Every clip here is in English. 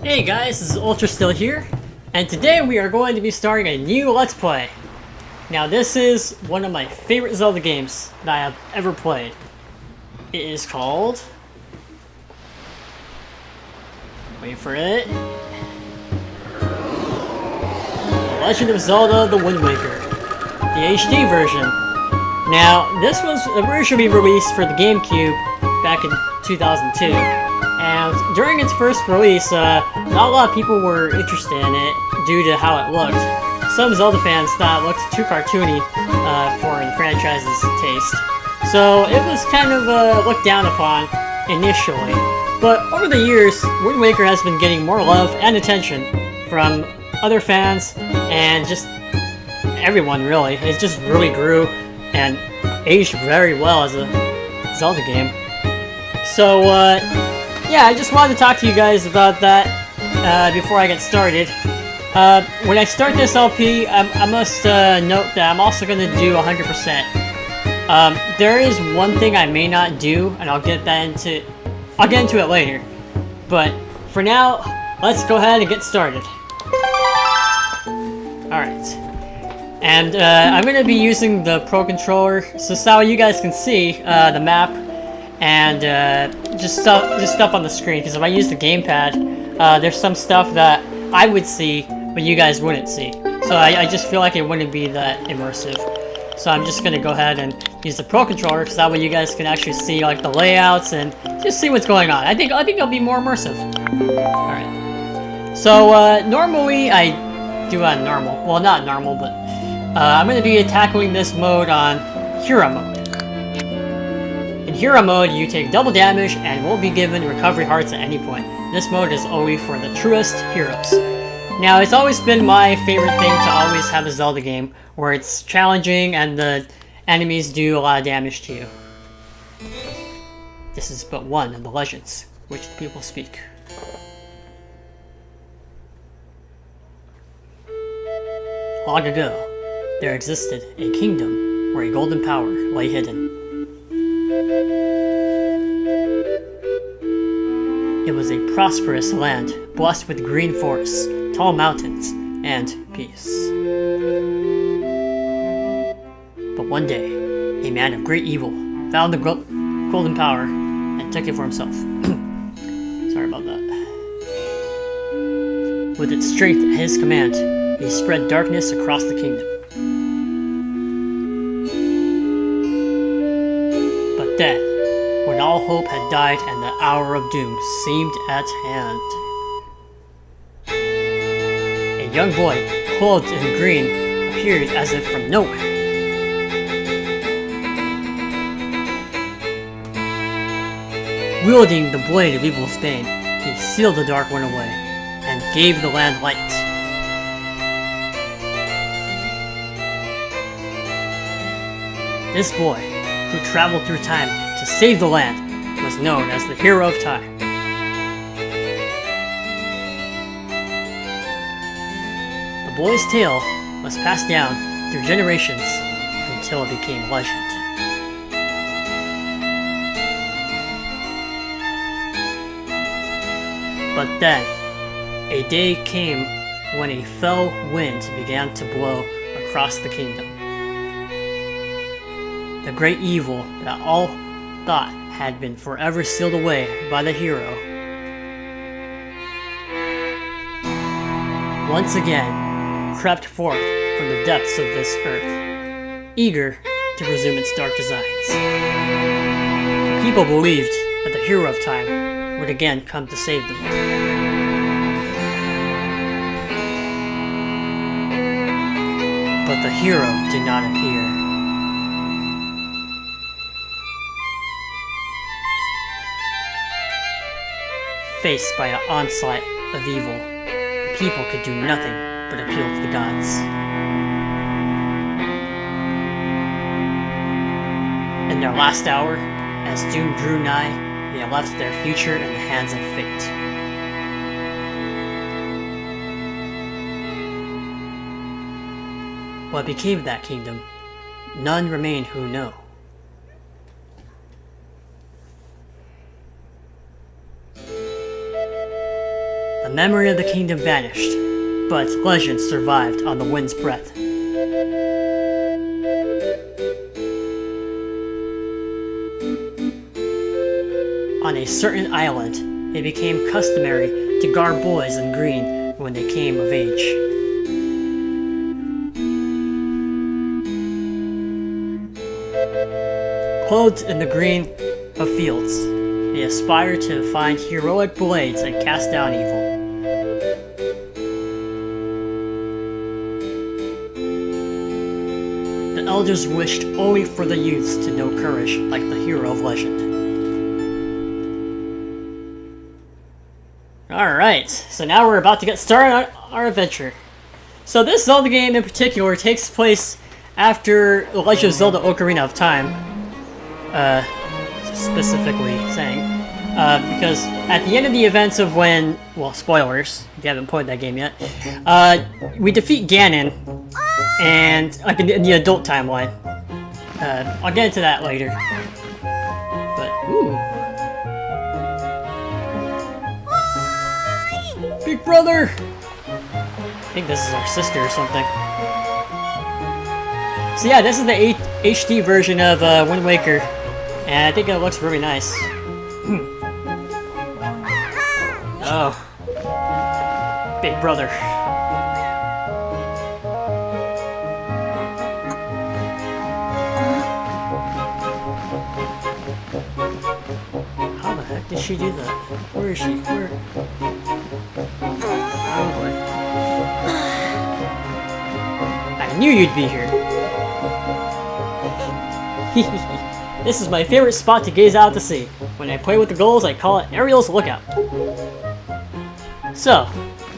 Hey guys, this is Ultrasteel here, and today we are going to be starting a new Let's Play. Now this is one of my favorite Zelda games that I have ever played. It is called... wait for it. The Legend of Zelda The Wind Waker, the HD version. Now this was originally released for the GameCube back in 2002. And during its first release, not a lot of people were interested in it due to how it looked. Some Zelda fans thought it looked too cartoony for the franchise's taste. So it was kind of looked down upon initially. But over the years, Wind Waker has been getting more love and attention from other fans and just everyone really. It just really grew and aged very well as a Zelda game. So, yeah, I just wanted to talk to you guys about that before I get started. When I start this LP, I must note that I'm also going to do 100%. There is one thing I may not do, and I'll get into it later. But for now, let's go ahead and get started. Alright. And I'm going to be using the Pro Controller, so you guys can see the map and just stuff on the screen, because if I use the gamepad, there's some stuff that I would see, but you guys wouldn't see. So I just feel like it wouldn't be that immersive. So I'm just gonna go ahead and use the Pro Controller, because that way you guys can actually see like the layouts and just see what's going on. I think it'll be more immersive. All right. So normally I do on normal. Well, not normal, but I'm gonna be tackling this mode on Hero mode. In Hero mode, you take double damage and will be given recovery hearts at any point. This mode is only for the truest heroes. Now, it's always been my favorite thing to always have a Zelda game where it's challenging and the enemies do a lot of damage to you. This is but one of the legends which the people speak. Long ago, there existed a kingdom where a golden power lay hidden. It was a prosperous land, blessed with green forests, tall mountains, and peace. But one day, a man of great evil found the golden power and took it for himself. Sorry about that. With its strength at his command, he spread darkness across the kingdom. But then, when all hope had died and the hour of doom seemed at hand, a young boy, clothed in green, appeared as if from nowhere. Wielding the blade of evil's bane, he sealed the dark one away, and gave the land light. This boy, who traveled through time to save the land, was known as the Hero of Time. The boy's tale was passed down through generations until it became legend. But then, a day came when a fell wind began to blow across the kingdom. The great evil that all thought had been forever sealed away by the hero once again crept forth from the depths of this earth, eager to resume its dark designs. People believed that the Hero of Time would again come to save them. But the hero did not appear. Faced by an onslaught of evil, the people could do nothing but appeal to the gods. In their last hour, as doom drew nigh, they left their future in the hands of fate. What became of that kingdom, none remain who know. The memory of the kingdom vanished, but its legend survived on the wind's breath. On a certain island, it became customary to guard boys in green when they came of age. Clothed in the green of fields, they aspire to find heroic blades and cast down evil. The elders wished only for the youths to know courage like the hero of legend. Alright, so now we're about to get started on our adventure. So this Zelda game in particular takes place after The Legend of Zelda Ocarina of Time. Specifically saying. Because at the end of the events of when, well, spoilers, if you haven't played that game yet, we defeat Ganon, and, like, in the adult timeline. I'll get into that later. But, ooh. Big brother! I think this is our sister or something. So yeah, this is the HD version of Wind Waker, and I think it looks really nice. Oh. Big brother. How the heck did she do that? Where is she? Where? Oh boy. I knew you'd be here. This is my favorite spot to gaze out to sea. When I play with the gulls, I call it Ariel's Lookout. So,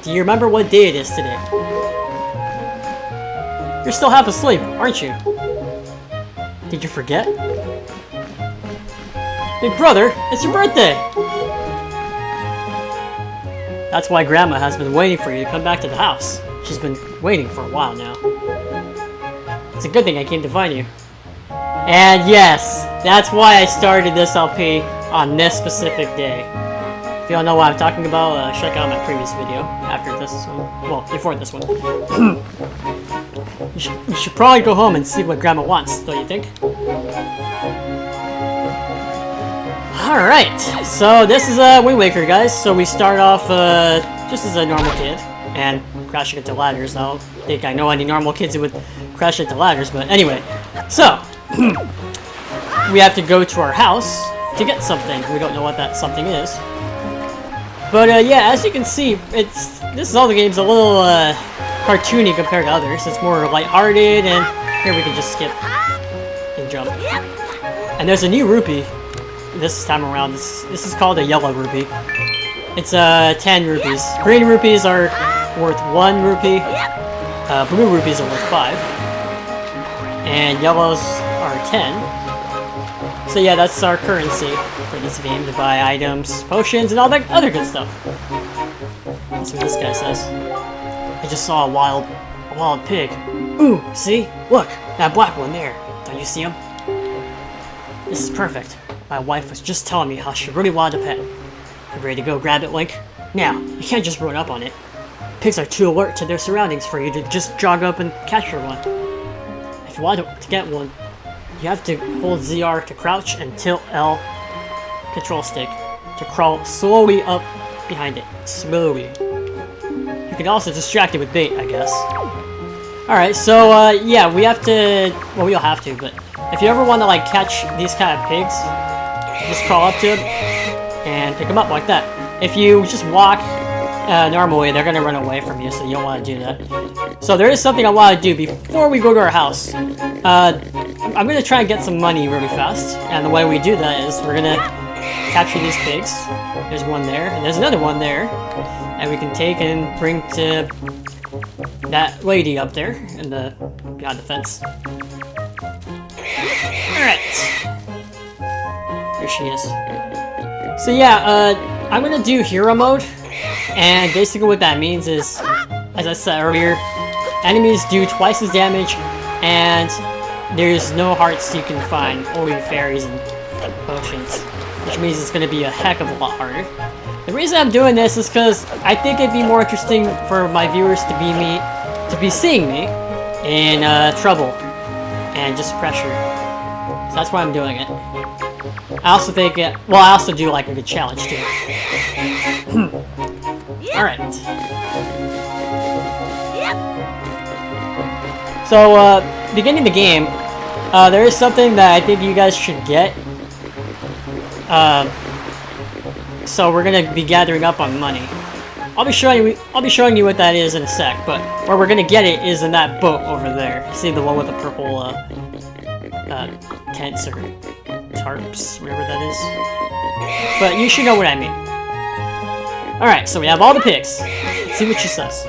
do you remember what day it is today? You're still half asleep, aren't you? Did you forget? Big brother, it's your birthday! That's why Grandma has been waiting for you to come back to the house. She's been waiting for a while now. It's a good thing I came to find you. And yes, that's why I started this LP on this specific day. If you don't know what I'm talking about, check out my previous video after this one. Well, before this one. You should probably go home and see what Grandma wants, don't you think? Alright, so this is Wind Waker, guys. So we start off just as a normal kid and crashing into ladders. I don't think I know any normal kids who would crash into ladders, but anyway. So, we have to go to our house to get something. We don't know what that something is. But yeah, as you can see, this Zelda game's a little cartoony compared to others. It's more lighthearted, and here we can just skip and jump. And there's a new rupee this time around. This is called a yellow rupee. It's 10 rupees. Green rupees are worth 1 rupee. Blue rupees are worth 5. And yellows are 10. So yeah, that's our currency for this game to buy items, potions, and all that other good stuff. That's what this guy says. I just saw a wild pig. Ooh, see? Look, that black one there. Don't you see him? This is perfect. My wife was just telling me how she really wanted a pet. You ready to go grab it, Link? Now, you can't just run up on it. Pigs are too alert to their surroundings for you to just jog up and capture one. If you want to get one, you have to hold ZR to crouch and tilt L control stick to crawl slowly up behind it. Slowly. You can also distract it with bait, I guess. Alright, so yeah, we have to... Well, we don't have to, but if you ever want to like catch these kind of pigs, just crawl up to them and pick them up like that. If you just walk normally, they're gonna run away from you, so you don't want to do that. So there is something I want to do before we go to our house. I'm gonna try and get some money really fast, and the way we do that is we're gonna capture these pigs. There's one there, and there's another one there, and we can take and bring to that lady up there in the behind the fence. Alright. There she is. So yeah, I'm gonna do hero mode, and basically what that means is, as I said earlier, enemies do twice as damage, and there's no hearts you can find, only fairies and potions, which means it's gonna be a heck of a lot harder. The reason I'm doing this is because I think it'd be more interesting for my viewers to be seeing me in trouble and just pressure. So that's why I'm doing it. I also think I also do like a good challenge too. Alright. So, beginning the game, there is something that I think you guys should get. So we're gonna be gathering up on money. I'll be showing you what that is in a sec, but where we're gonna get it is in that boat over there. You see the one with the purple tents or tarps, whatever that is. But you should know what I mean. Alright, so we have all the pigs. Let's see what she says.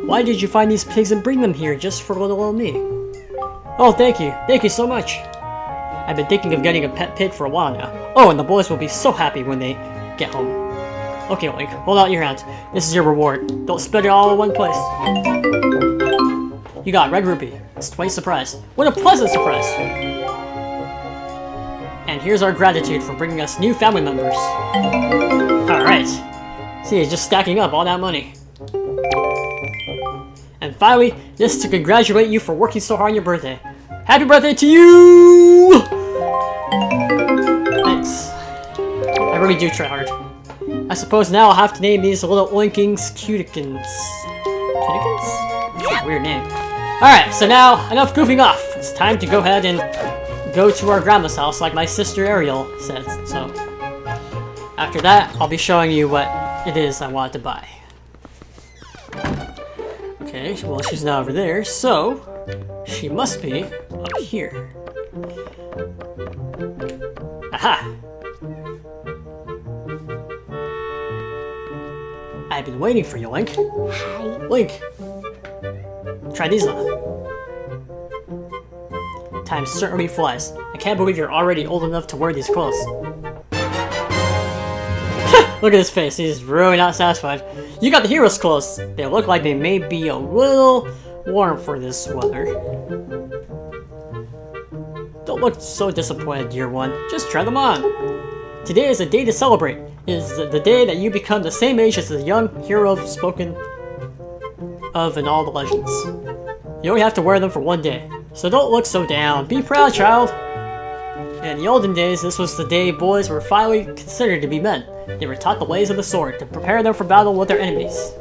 Why did you find these pigs and bring them here just for little old me? Oh, thank you. Thank you so much. I've been thinking of getting a pet pig for a while now. Oh, and the boys will be so happy when they get home. Okay, Link, hold out your hand. This is your reward. Don't spend it all in one place. You got red rupee. It's twice surprise. What a pleasant surprise! And here's our gratitude for bringing us new family members. Alright. See, it's just stacking up all that money. And finally, this is to congratulate you for working so hard on your birthday. Happy birthday to you! Thanks. I really do try hard. I suppose now I'll have to name these little oinkings cuticans. Cuticans? That's a weird name. Alright, so now, enough goofing off. It's time to go ahead and go to our grandma's house like my sister Ariel said. So, after that, I'll be showing you what it is I wanted to buy. Okay, well she's not over there, so she must be up here. Aha! I've been waiting for you, Link. Hi. Link! Try these on. Time certainly flies. I can't believe you're already old enough to wear these clothes. Look at his face, he's really not satisfied. You got the hero's clothes. They look like they may be a little warm for this weather. Don't look so disappointed, dear one. Just try them on. Today is a day to celebrate. It is the day that you become the same age as the young hero spoken of in all the legends. You only have to wear them for one day. So don't look so down. Be proud, child. In the olden days, this was the day boys were finally considered to be men. They were taught the ways of the sword to prepare them for battle with their enemies.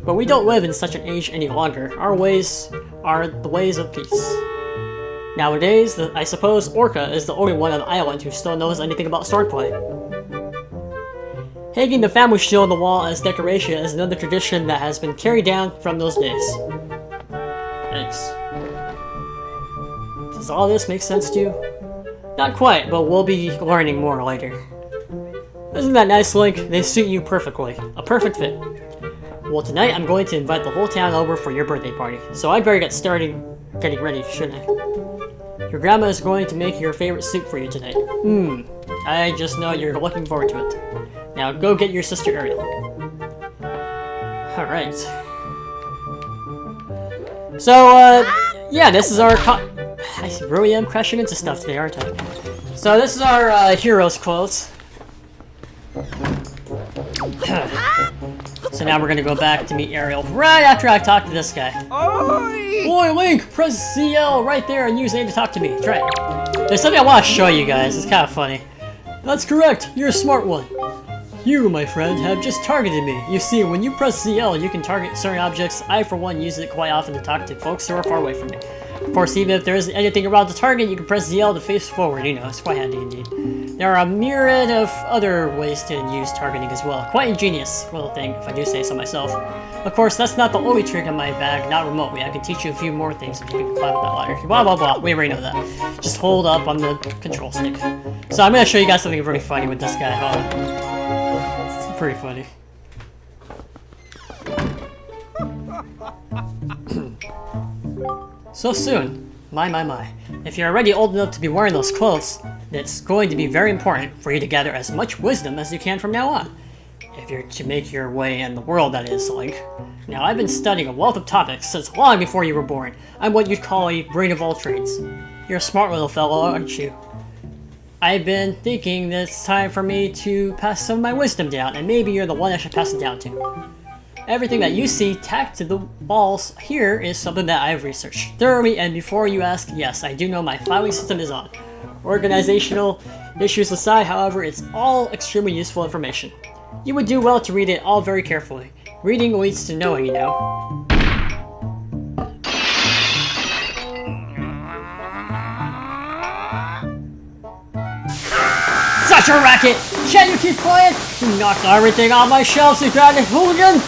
But we don't live in such an age any longer. Our ways are the ways of peace. Nowadays, I suppose Orca is the only one on the island who still knows anything about swordplay. Hanging the family shield on the wall as decoration is another tradition that has been carried down from those days. Thanks. Does all this make sense to you? Not quite, but we'll be learning more later. Isn't that nice, Link? They suit you perfectly. A perfect fit. Well, tonight I'm going to invite the whole town over for your birthday party, so I'd better get started getting ready, shouldn't I? Your grandma is going to make your favorite soup for you tonight. I just know you're looking forward to it. Now go get your sister Ariel. Alright. So, yeah, this is our I really am crashing into stuff today, aren't I? So this is our hero's clothes. So now we're gonna go back to meet Ariel right after I talk to this guy. Boy, Link, press CL right there and use A to talk to me. Try it. There's something I want to show you guys. It's kind of funny. That's correct. You're a smart one. You, my friend, have just targeted me. You see, when you press CL, you can target certain objects. I, for one, use it quite often to talk to folks who are far away from me. Of course, even if there isn't anything around the target, you can press ZL to face forward. You know, it's quite handy indeed. There are a myriad of other ways to use targeting as well. Quite ingenious little thing, if I do say so myself. Of course, that's not the only trick in my bag, not remotely. I can teach you a few more things if you can climb up that ladder. Blah, blah, blah. We already know that. Just hold up on the control stick. So I'm going to show you guys something really funny with this guy. It's pretty funny. So soon. My. If you're already old enough to be wearing those clothes, it's going to be very important for you to gather as much wisdom as you can from now on. If you're to make your way in the world, that is, Link. Now, I've been studying a wealth of topics since long before you were born. I'm what you'd call a brain of all trades. You're a smart little fellow, aren't you? I've been thinking that it's time for me to pass some of my wisdom down, and maybe you're the one I should pass it down to. Everything that you see tacked to the walls here is something that I've researched thoroughly, and before you ask, yes, I do know my filing system is on. Organizational issues aside, however, it's all extremely useful information. You would do well to read it all very carefully. Reading leads to knowing, you know. Such a racket! Can you keep quiet? You knocked everything on my shelves, you grabby hooligan!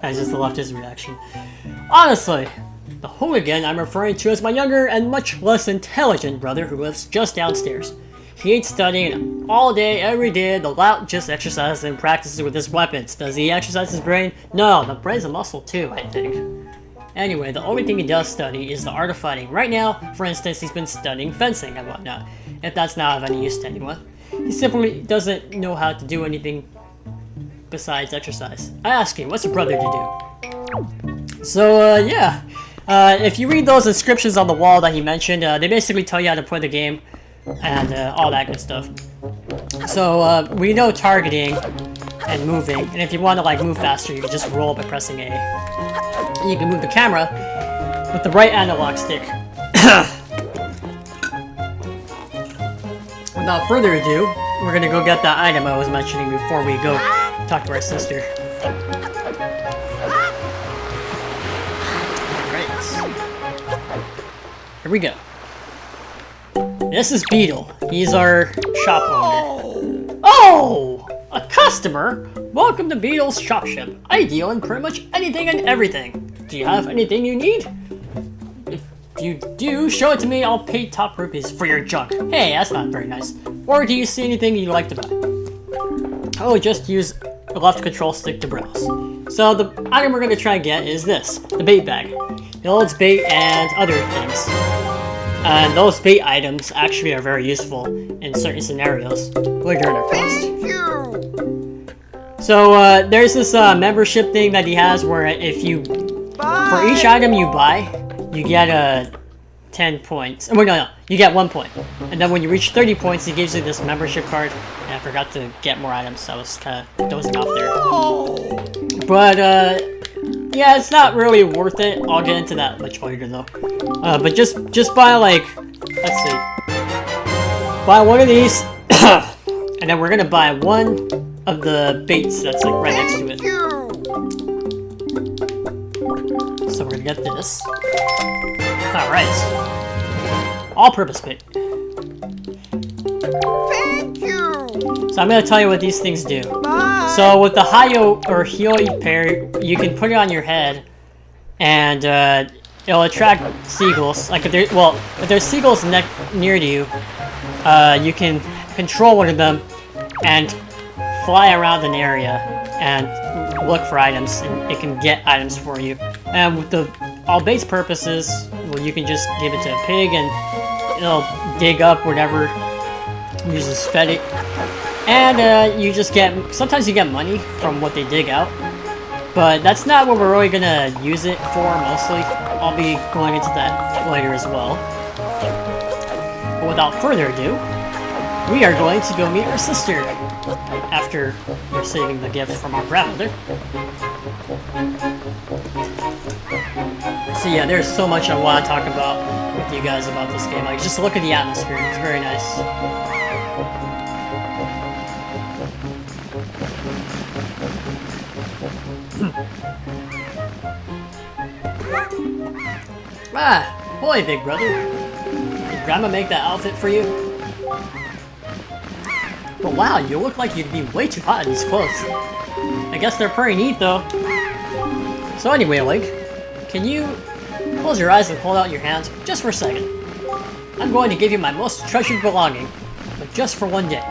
I just loved his reaction. Honestly, the hooligan I'm referring to is my younger and much less intelligent brother who lives just downstairs. He ain't studying all day, every day. The lout just exercises and practices with his weapons. Does he exercise his brain? No, the brain's a muscle too, I think. Anyway, the only thing he does study is the art of fighting. Right now, for instance, he's been studying fencing and whatnot, if that's not of any use to anyone. He simply doesn't know how to do anything besides exercise. I ask you, what's a brother to do? So, yeah. If you read those inscriptions on the wall that he mentioned, they basically tell you how to play the game and all that good stuff. So, we know targeting and moving, and if you want to like move faster, you can just roll by pressing A. You can move the camera with the right analog stick. Without further ado, we're gonna go get that item I was mentioning before we go talk to our sister. Alright. Here we go. This is Beetle. He's our shop owner. Oh! A customer? Welcome to Beetle's Shop Ship. I deal in pretty much anything and everything. Do you have anything you need? If you do, show it to me. I'll pay top rupees for your junk. Hey, that's not very nice. Or do you see anything you'd like to buy? Oh, just use the left control stick to browse. So the item we're going to try and get is this, the bait bag. It holds bait and other things. And those bait items actually are very useful in certain scenarios where you're in a quest. Thank you. So there's this membership thing that he has where if you, for each item you buy, you get 10 points. Oh, no, you get 1 point. And then when you reach 30 points, he gives you this membership card. And I forgot to get more items, so I was kind of dozing off there. Oh. But yeah, it's not really worth it. I'll get into that much later though. But just buy like, let's see, buy one of these, and then we're gonna buy one of the baits that's like right next to it. So we're gonna get this. Alright. All-purpose bait. Thank you. So I'm gonna tell you what these things do. Bye. So with the Hayo or Hyoi parry, you can put it on your head, and it'll attract seagulls. Like if there's seagulls near to you, you can control one of them and fly around an area and look for items, and it can get items for you. And with the all baits purposes, well, you can just give it to a pig and it'll dig up whatever you just fed it. And you just get, sometimes you get money from what they dig out, but that's not what we're really gonna use it for mostly. I'll be going into that later as well. But without further ado, we are going to go meet our sister after receiving the gift from our grandmother. So yeah, there's so much I want to talk about with you guys about this game. Like, just look at the atmosphere, it's very nice. Ah, boy, big brother. Did Grandma make that outfit for you? But wow, you look like you'd be way too hot in these clothes. I guess they're pretty neat, though. So anyway, Link, can you close your eyes and hold out your hand just for a second? I'm going to give you my most treasured belonging, but just for one day.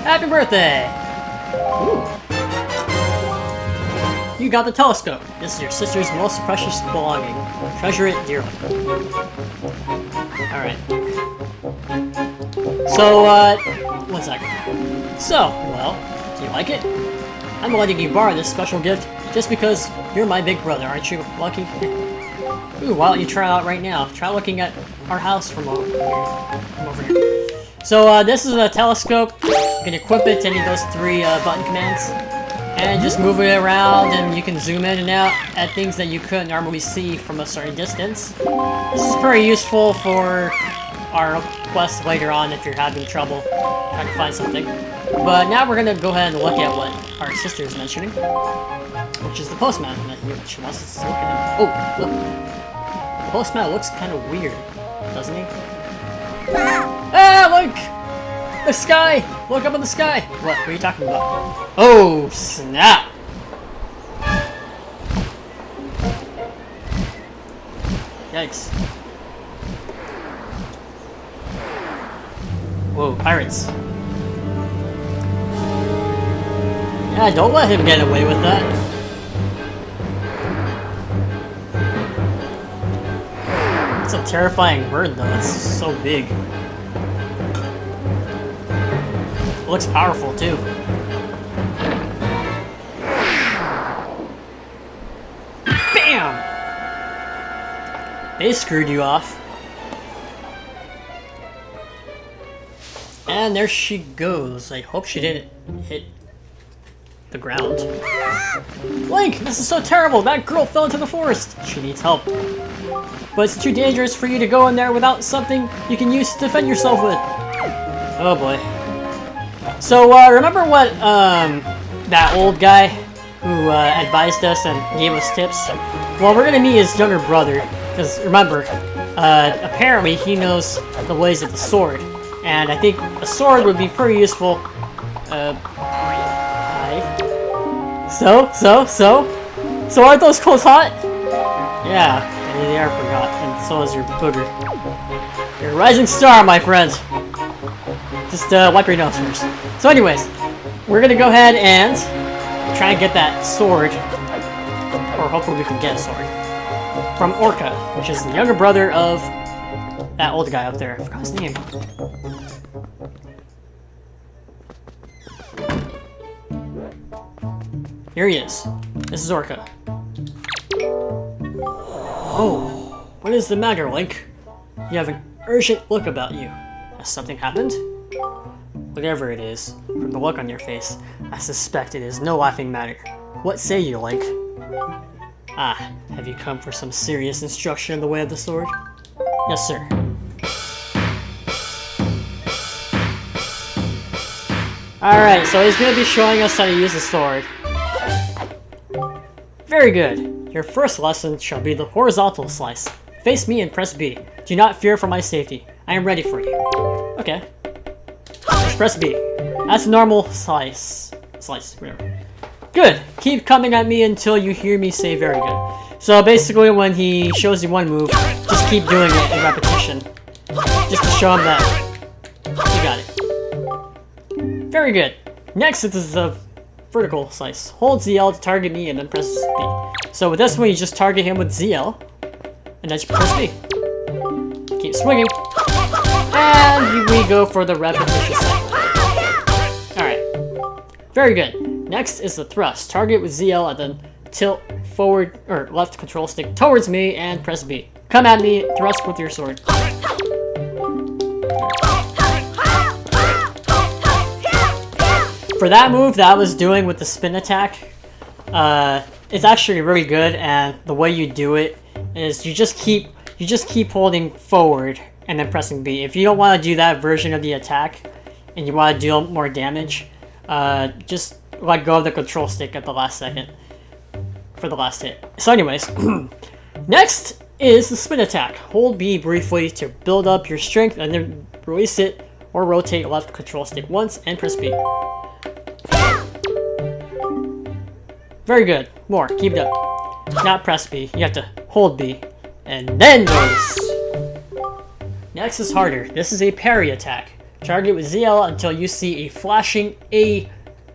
Happy birthday! Ooh. You got the telescope. This is your sister's most precious belonging. Treasure it dearly. Alright. So, one second. So, well, do you like it? I'm letting you borrow this special gift just because you're my big brother, aren't you, Lucky? Ooh, why don't you try it out right now? Try looking at our house from over here. So this is a telescope. You can equip it to any of those 3 button commands. And just move it around, and you can zoom in and out at things that you couldn't normally see from a certain distance. This is pretty useful for our quest later on if you're having trouble trying to find something. But now we're gonna go ahead and look at what our sister is mentioning, which is the postman that she wants us to look at. Oh, look. The postman looks kind of weird, doesn't he? Ah, look! The sky! Look up in the sky! What are you talking about? Oh, snap! Yikes. Whoa, pirates. Yeah, don't let him get away with that. It's a terrifying bird though, it's so big. It looks powerful too. Bam! They screwed you off. And there she goes. I hope she didn't hit the ground. Link, this is so terrible. That girl fell into the forest. She needs help. But it's too dangerous for you to go in there without something you can use to defend yourself with. Oh boy. So, remember what, that old guy who, advised us and gave us tips? Well, we're gonna meet his younger brother, because, remember, apparently he knows the ways of the sword, and I think a sword would be pretty useful, hi? So aren't those clothes hot? Yeah, they are pretty hot, and so is your booger. You're a rising star, my friend! Just wipe your nose first. So anyways, we're gonna go ahead and try and get that sword, or hopefully we can get a sword, from Orca, which is the younger brother of that old guy up there. I forgot his name. Here he is. This is Orca. Oh, what is the matter, Link? You have an urgent look about you. Has something happened? Whatever it is, from the look on your face, I suspect it is no laughing matter. What say you, Link? Ah, have you come for some serious instruction in the way of the sword? Yes, sir. Alright, so he's gonna be showing us how to use the sword. Very good. Your first lesson shall be the horizontal slice. Face me and press B. Do not fear for my safety. I am ready for you. Okay. Just press B. That's normal slice. Whatever. Good. Keep coming at me until you hear me say very good. So basically when he shows you one move, just keep doing it in repetition. Just to show him that you got it. Very good. Next it is the vertical slice. Hold ZL to target me and then press B. So with this one you just target him with ZL and then press B. Keep swinging. And we go for the repetitious cycle. Alright. Very good. Next is the thrust. Target with ZL and then tilt forward or left control stick towards me and press B. Come at me, thrust with your sword. For that move that I was doing with the spin attack, it's actually really good, and the way you do it is you just keep holding forward and then pressing B. If you don't want to do that version of the attack and you want to deal more damage, just let go of the control stick at the last second for the last hit. So anyways, next is the spin attack. Hold B briefly to build up your strength and then release it or rotate left control stick once and press B. Very good. More. Keep it up. Not press B. You have to hold B and then release. Next is harder. This is a parry attack. Target with ZL until you see a flashing A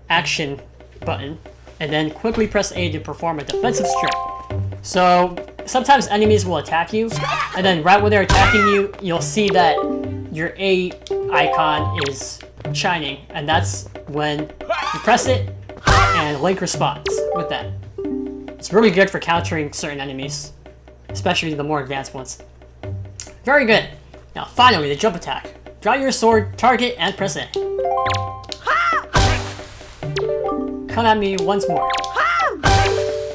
action button, and then quickly press A to perform a defensive strike. So sometimes enemies will attack you, and then right when they're attacking you, you'll see that your A icon is shining, and that's when you press it, and Link responds with that. It's really good for countering certain enemies, especially the more advanced ones. Very good. Now, finally, the jump attack. Draw your sword, target, and press A. Come at me once more.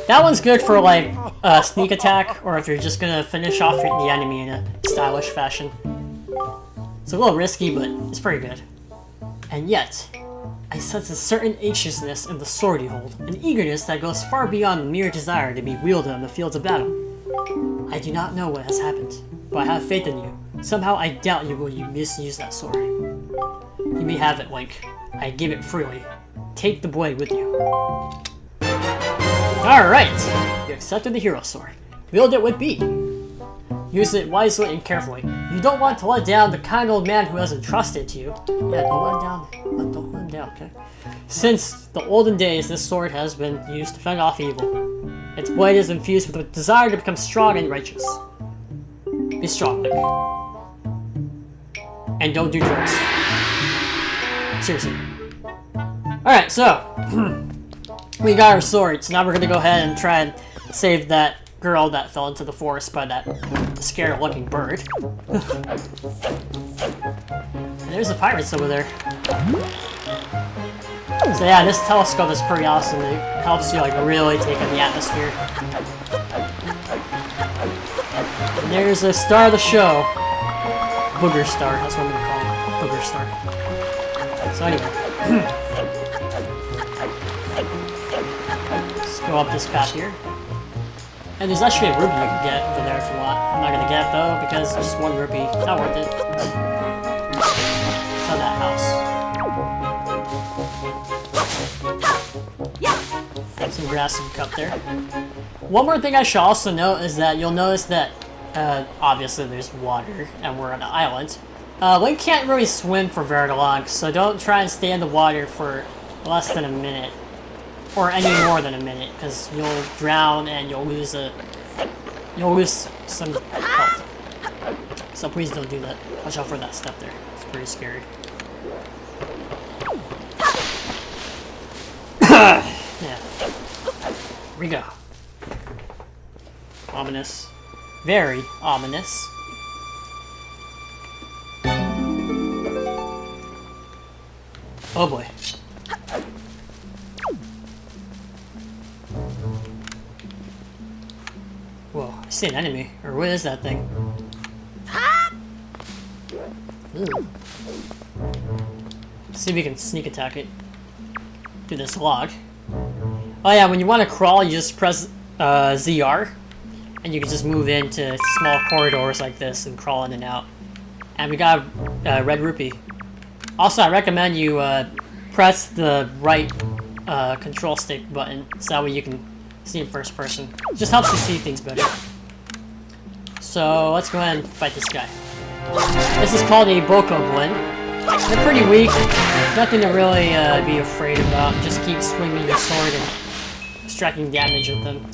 That one's good for, like, a sneak attack, or if you're just gonna finish off the enemy in a stylish fashion. It's a little risky, but it's pretty good. And yet, I sense a certain anxiousness in the sword you hold, an eagerness that goes far beyond the mere desire to be wielded on the fields of battle. I do not know what has happened, but I have faith in you. Somehow I doubt you will misuse that sword. You may have it, Link. I give it freely. Take the blade with you. Alright! You accepted the hero sword. Wield it with B. Use it wisely and carefully. You don't want to let down the kind old man who has entrusted it to you. Yeah, don't let him down. Don't let him down, okay? Since the olden days, this sword has been used to fend off evil. Its blade is infused with a desire to become strong and righteous. Be strong, Link. And don't do drugs. Seriously. Alright, so we got our swords. Now we're gonna go ahead and try and save that girl that fell into the forest by that scary looking bird. And there's the pirates over there. So yeah, this telescope is pretty awesome. It helps you like really take in the atmosphere. And there's the star of the show. Booger Star, that's what I'm gonna call it. Booger Star. So anyway. Let's go up this path here. And there's actually a rupee you can get over there if you want. I'm not gonna get it though, because it's just one rupee. Not worth it. It's not that house. Some grass and cup there. One more thing I should also note is that you'll notice that obviously there's water and we're on an island. Link can't really swim for very long, so don't try and stay in the water for less than a minute. Or any more than a minute, because you'll drown and you'll lose some health. So please don't do that. Watch out for that step there. It's pretty scary. Yeah. Here we go. Ominous. Very ominous. Oh boy. Whoa, I see an enemy. Or what is that thing? Ooh. Let's see if we can sneak attack it. Through this log. Oh yeah, when you want to crawl, you just press ZR. And you can just move into small corridors like this and crawl in and out. And we got red rupee. Also, I recommend you press the right control stick button so that way you can see in first person. It just helps you see things better. So let's go ahead and fight this guy. This is called a Boko Blin. They're pretty weak. Nothing to really be afraid about. Just keep swinging your sword and striking damage at them.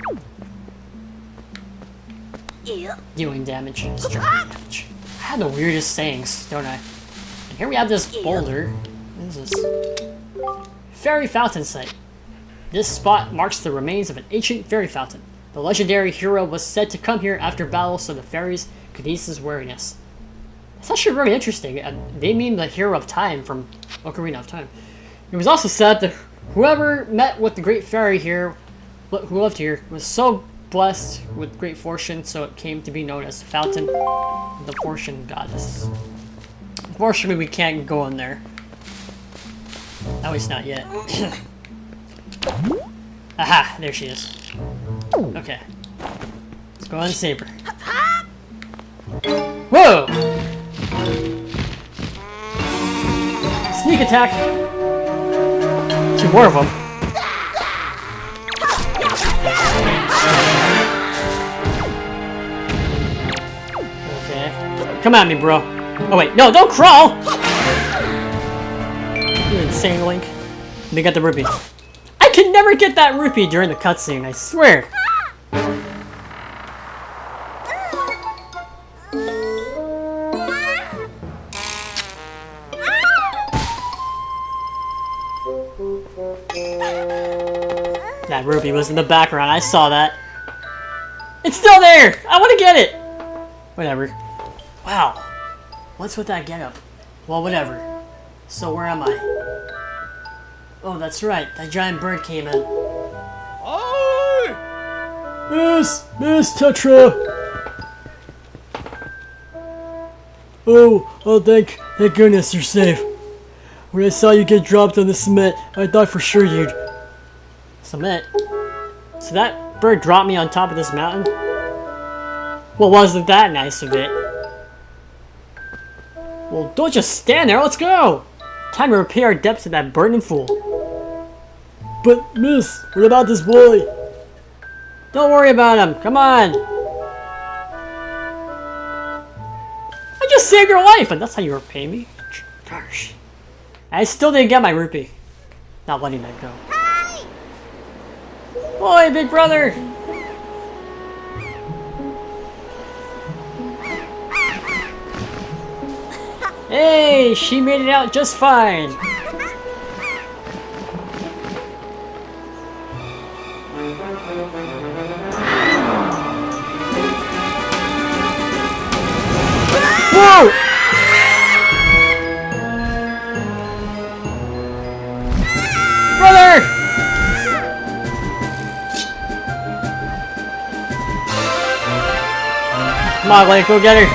Dealing damage. Striking damage. I have the weirdest sayings, don't I? And here we have this boulder. What is this? Fairy Fountain Site. This spot marks the remains of an ancient fairy fountain. The legendary hero was said to come here after battle so the fairies could ease his weariness. It's actually really interesting. They mean the hero of time from Ocarina of Time. It was also said that whoever met with the great fairy here, who lived here, was so blessed with great fortune, so it came to be known as Fountain of the Fortune Goddess. Unfortunately, we can't go in there. At least not yet. Aha, there she is. Okay. Let's go and save her. Whoa! Sneak attack! Two more of them. Okay. Come at me, bro. Oh wait, no, don't crawl! You insane, Link. They got the rupee. I can never get that rupee during the cutscene, I swear. That rupee was in the background, I saw that. It's still there! I want to get it! Whatever. Wow. What's with that getup? Well, whatever. So where am I? Oh, that's right. That giant bird came in. Miss Tetra! Oh, thank goodness you're safe. When I saw you get dropped on the cement, I thought for sure you'd... Cement? So that bird dropped me on top of this mountain? Well, wasn't that nice of it? Well, don't just stand there, let's go! Time to repair our depths to that burning fool. But, miss, what about this boy? Don't worry about him, come on! I just saved your life, and that's how you repay me? Gosh. I still didn't get my rupee. Not letting that go. Hi! Oi, big brother! Hey, she made it out just fine. Whoa! Brother! Come on, Link, go get her.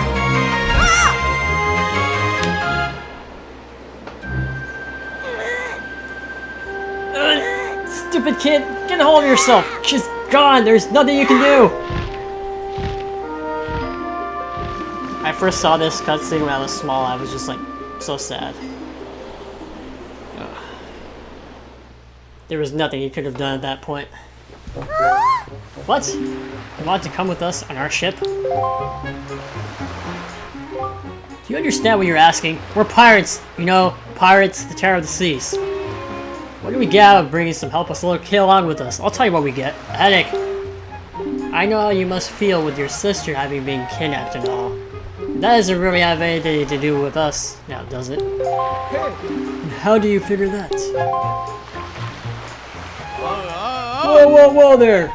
Stupid kid, get a hold of yourself. She's gone. There's nothing you can do. I first saw this cutscene when I was small. I was just like so sad. Ugh. There was nothing he could have done at that point. What? You want to come with us on our ship? Do you understand what you're asking? We're pirates, you know, pirates, the terror of the seas. What do we get out of bringing some helpless little kid along with us? I'll tell you what we get. A headache. I know how you must feel with your sister having been kidnapped and all. That doesn't really have anything to do with us, now does it? And how do you figure that? Whoa there!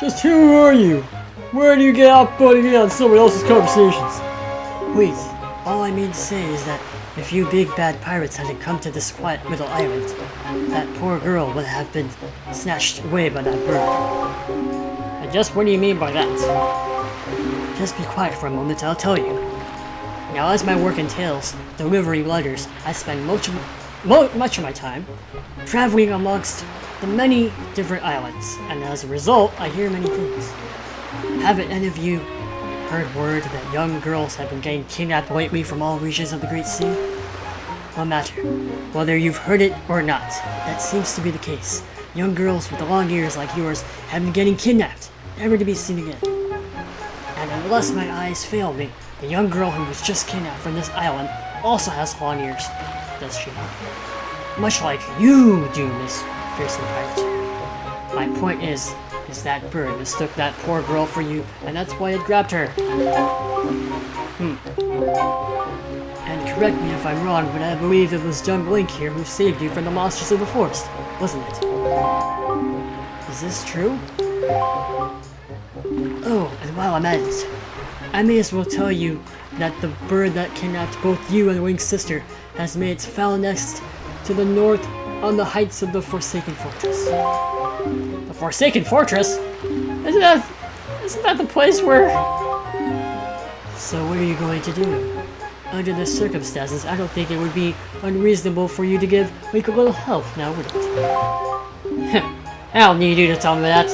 Just who are you? Where do you get out butting in on someone else's conversations? Wait, all I mean to say is that if you big bad pirates hadn't come to this quiet little island, that poor girl would have been snatched away by that bird. And just what do you mean by that? Just be quiet for a moment, I'll tell you. Now, as my work entails delivering letters, I spend much of my time traveling amongst the many different islands, and as a result, I hear many things. Haven't any of you heard word that young girls have been getting kidnapped lately from all regions of the Great Sea? No matter, whether you've heard it or not, that seems to be the case. Young girls with the long ears like yours have been getting kidnapped, never to be seen again. And unless my eyes fail me, the young girl who was just kidnapped from this island also has long ears, does she not? Much like you do, Miss Fearsome Pirate. My point is that bird mistook that poor girl for you, and that's why it grabbed her. And correct me if I'm wrong, but I believe it was young Link here who saved you from the monsters of the forest, wasn't it? Is this true? Oh, and while I'm at it, I may as well tell you that the bird that kidnapped both you and Link's sister has made its foul nest to the north on the heights of the Forsaken Fortress. The Forsaken Fortress? Isn't that the place where... So what are you going to do? Under the circumstances, I don't think it would be unreasonable for you to give Link a little help now, would it? I don't need you to tell me that.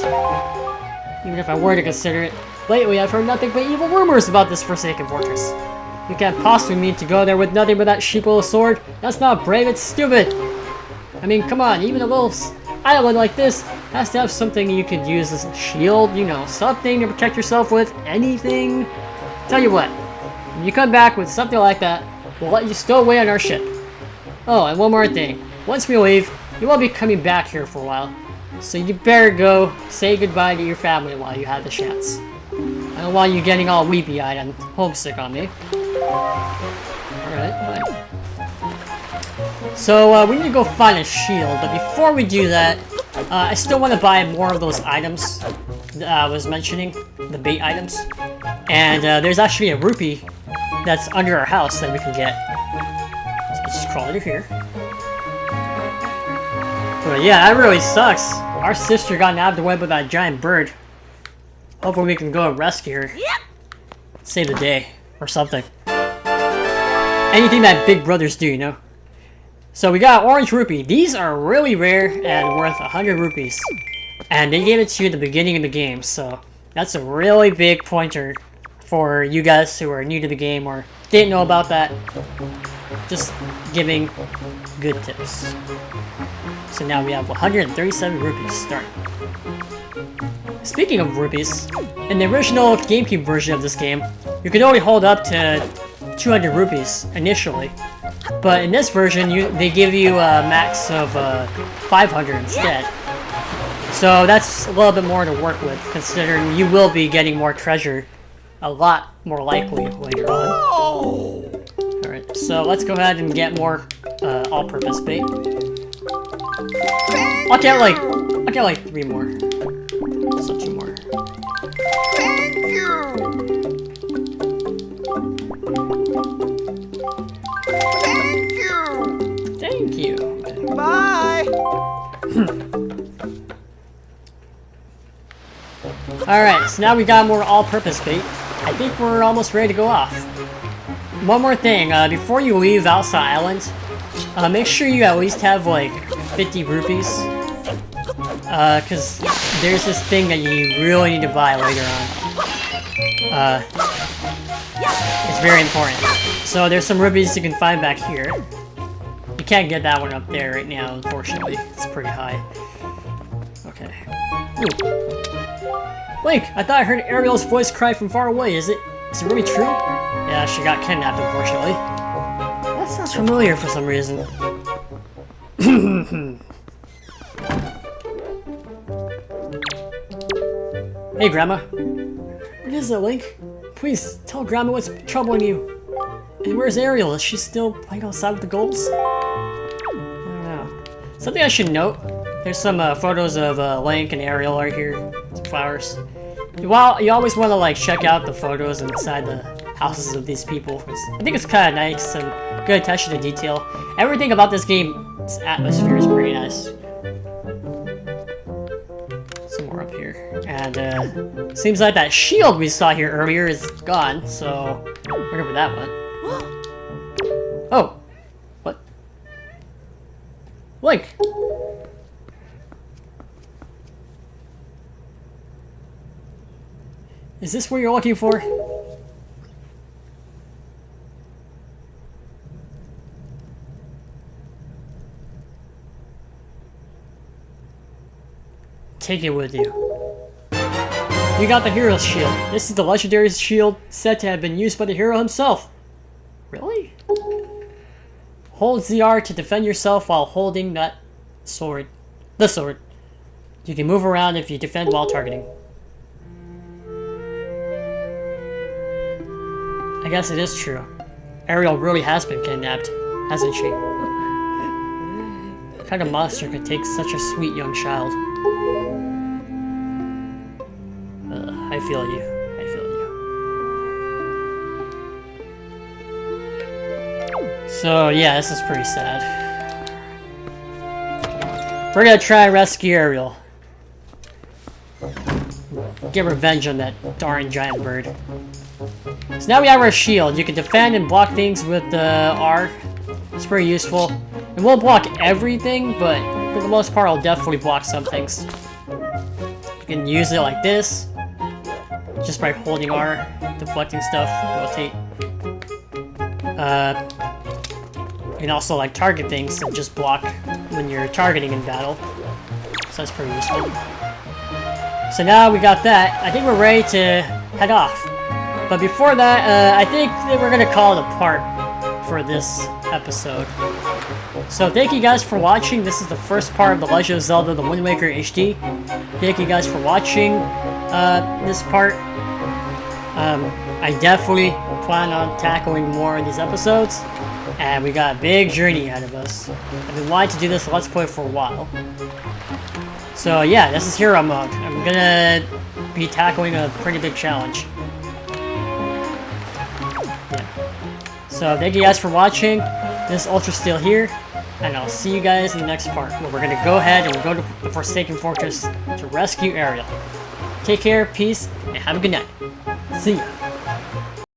Even if I were to consider it. Lately, I've heard nothing but evil rumors about this Forsaken Fortress. You can't possibly mean to go there with nothing but that sheep with a sword. That's not brave, it's stupid. I mean, come on, even a little island like this has to have something you could use as a shield, you know, something to protect yourself with, anything. Tell you what, when you come back with something like that, we'll let you stow away on our ship. Oh, and one more thing. Once we leave, you won't be coming back here for a while. So you better go say goodbye to your family while you have the chance. I don't want you getting all weepy-eyed and homesick on me. Alright, fine. So, we need to go find a shield, but before we do that, I still want to buy more of those items that I was mentioning, the bait items. And there's actually a rupee that's under our house that we can get. So let's just crawl under here. But yeah, that really sucks. Our sister got nabbed away by that giant bird. Hopefully we can go and rescue her. Save the day, or something. Anything that big brothers do, you know? So we got orange rupee. These are really rare and worth 100 rupees. And they gave it to you at the beginning of the game, so that's a really big pointer for you guys who are new to the game or didn't know about that. Just giving good tips. So now we have 137 rupees to start. Speaking of rupees, in the original GameCube version of this game, you could only hold up to 200 rupees initially. But in this version, they give you a max of 500 instead. So that's a little bit more to work with, considering you will be getting more treasure a lot more likely later on. Alright, so let's go ahead and get more all-purpose bait. I'll get like 3 more. So 2 more. Thank you. Thank you. Thank you. Bye. Alright, so now we got more all-purpose bait. I think we're almost ready to go off. One more thing, before you leave Alsa Island, make sure you at least have like 50 rupees. Cause there's this thing that you really need to buy later on. It's very important. So there's some rupees you can find back here. You can't get that one up there right now, unfortunately. It's pretty high. Okay. Ooh. Link, I thought I heard Ariel's voice cry from far away. Is it really true? Yeah, she got kidnapped, unfortunately. That sounds familiar for some reason. Hey, Grandma. What is it, Link? Please, tell Grandma what's troubling you. And where's Ariel? Is she still playing outside with the goals? I don't know. Something I should note. There's some photos of Link and Ariel right here. Some flowers. Well, you always want to like check out the photos inside the houses of these people. I think it's kind of nice and good attention to detail. Everything about this game's atmosphere is pretty nice. Some more up here. And seems like that shield we saw here earlier is gone, so whatever that one. Oh! What? Link! Is this what you're looking for? Take it with you. You got the hero's shield. This is the legendary shield said to have been used by the hero himself. Really? Hold ZR to defend yourself while holding that sword. The sword. You can move around if you defend while targeting. I guess it is true. Ariel really has been kidnapped, hasn't she? What kind of monster could take such a sweet young child? I feel you. I feel you. So yeah, this is pretty sad. We're gonna try and rescue Ariel. Get revenge on that darn giant bird. So now we have our shield. You can defend and block things with the R. It's pretty useful. It won't block everything, but for the most part, it'll definitely block some things. You can use it like this, just by holding R, deflecting stuff, rotate. You can also like target things and just block when you're targeting in battle. So that's pretty useful. So now we got that. I think we're ready to head off. But before that, I think that we're gonna call it a part for this episode. So thank you guys for watching. This is the first part of The Legend of Zelda: The Wind Waker HD. Thank you guys for watching this part. I definitely plan on tackling more of these episodes, and we got a big journey ahead of us. I've been wanting to do this Let's Play for a while. So yeah, this is Hero Mode. I'm gonna be tackling a pretty big challenge. Yeah. So thank you guys for watching. This is Ultrasteel here, and I'll see you guys in the next part, where we're going to go ahead and go to the Forsaken Fortress to rescue Ariel. Take care, peace, and have a good night. See ya.